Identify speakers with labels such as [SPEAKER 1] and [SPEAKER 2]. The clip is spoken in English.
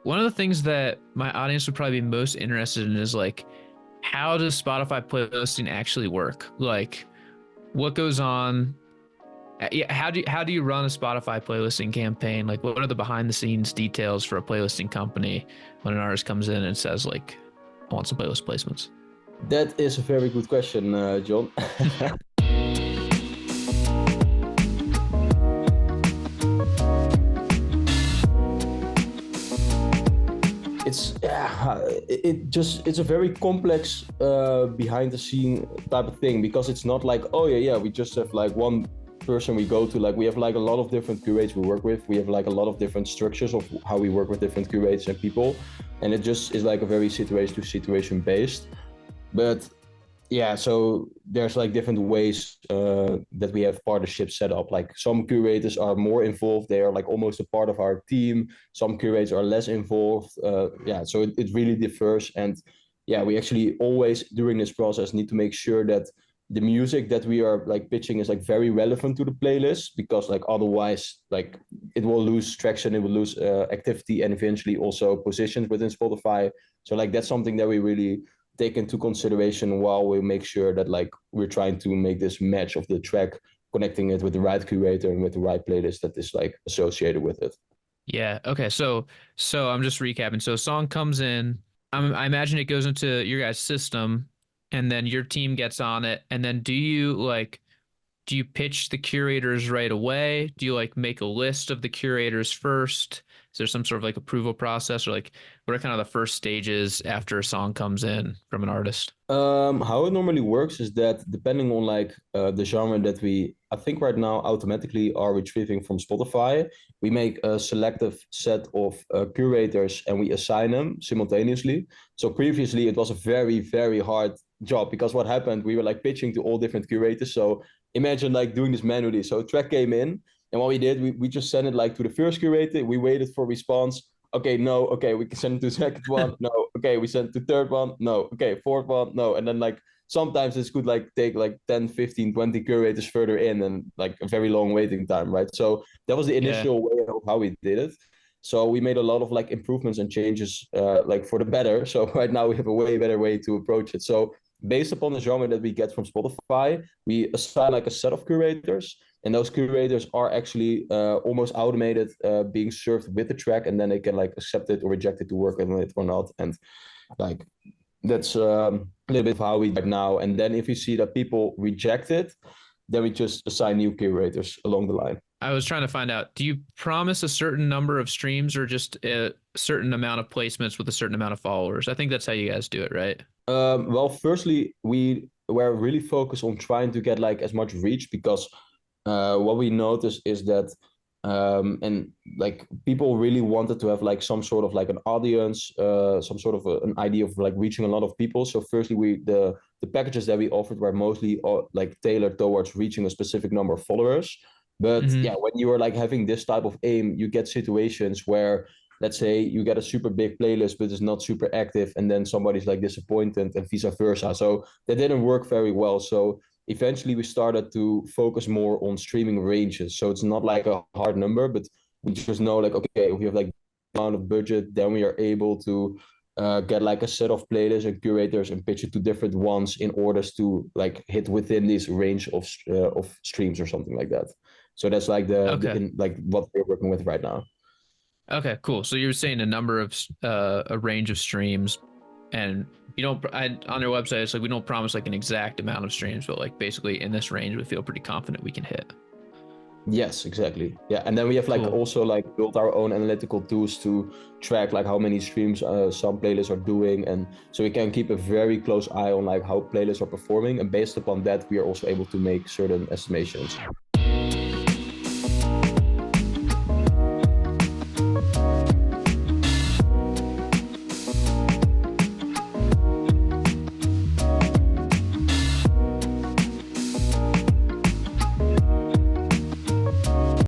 [SPEAKER 1] one of the things that my audience would probably be most interested in is like, how does Spotify playlisting actually work? Like, what goes on? Yeah, how do you run a Spotify playlisting campaign? Like, what are the behind the scenes details for a playlisting company when an artist comes in and says like, I want some playlist placements?
[SPEAKER 2] That is a very good question, John. It's a very complex behind the scene type of thing, because it's not like, oh yeah, we just have like one person we go to. Like, we have like a lot of different curates we work with. We have like a lot of different structures of how we work with different curates and people, and it just is like a very situation to situation based. But yeah, so there's like different ways that we have partnerships set up. Like, some curators are more involved, they are like almost a part of our team. Some curators are less involved. Yeah, so it really differs. And yeah, we actually always during this process need to make sure that the music that we are like pitching is like very relevant to the playlist, because like otherwise like it will lose traction, it will lose activity, and eventually also positions within Spotify. So like that's something that we really take into consideration while we make sure that like we're trying to make this match of the track, connecting it with the right curator and with the right playlist that is like associated with it.
[SPEAKER 1] Yeah. Okay. So I'm just recapping. So a song comes in. I imagine it goes into your guys' system, and then your team gets on it. And then do you pitch the curators right away? Do you like make a list of the curators first? Is there some sort of like approval process, or like what are kind of the first stages after a song comes in from an artist?
[SPEAKER 2] How it normally works is that depending on like the genre that we, I think right now automatically are retrieving from Spotify, we make a selective set of curators and we assign them simultaneously. So previously it was a very, very hard job, because what happened, we were like pitching to all different curators. So imagine like doing this manually. So a track came in, and what we did, we just sent it like to the first curator. We waited for response. Okay, no. Okay, we can send it to the second one. No. Okay, we send it to third one. No. Okay, fourth one. No. And then like sometimes this could like take like 10, 15, 20 curators further in, and like a very long waiting time, right? So that was the
[SPEAKER 1] Yeah.
[SPEAKER 2] initial way of how we did it. So we made a lot of like improvements and changes like for the better. So right now we have a way better way to approach it. So based upon the genre that we get from Spotify, we assign like a set of curators, and those curators are actually almost automated, being served with the track, and then they can like accept it or reject it to work on it or not. And like that's a little bit of how we do it now. And then if you see that people reject it, then we just assign new curators along the line.
[SPEAKER 1] I was trying to find out, do you promise a certain number of streams or just a certain amount of placements with a certain amount of followers? I think that's how you guys do it, right?
[SPEAKER 2] Well, firstly, we were really focused on trying to get like as much reach, because what we noticed is that and like people really wanted to have like some sort of like an audience, some sort of an idea of like reaching a lot of people. So firstly, the packages that we offered were mostly like tailored towards reaching a specific number of followers. But yeah,
[SPEAKER 1] Hmm.
[SPEAKER 2] when you are like having this type of aim, you get situations where, let's say, you get a super big playlist but it's not super active, and then somebody's like disappointed and vice versa. So that didn't work very well. So eventually we started to focus more on streaming ranges. So it's not like a hard number, but we just know like, okay, if we have like amount of budget, then we are able to get like a set of playlists and curators and pitch it to different ones in order to like hit within this range of streams or something like that. So that's like
[SPEAKER 1] Okay.
[SPEAKER 2] like what we're working with right now.
[SPEAKER 1] Okay, cool. So you're saying a number of a range of streams, and you don't on your website it's like we don't promise like an exact amount of streams, but like basically in this range we feel pretty confident we can hit.
[SPEAKER 2] Yes, exactly. Yeah, and then we have like
[SPEAKER 1] Cool.
[SPEAKER 2] also like built our own analytical tools to track like how many streams some playlists are doing, and so we can keep a very close eye on like how playlists are performing, and based upon that, we are also able to make certain estimations.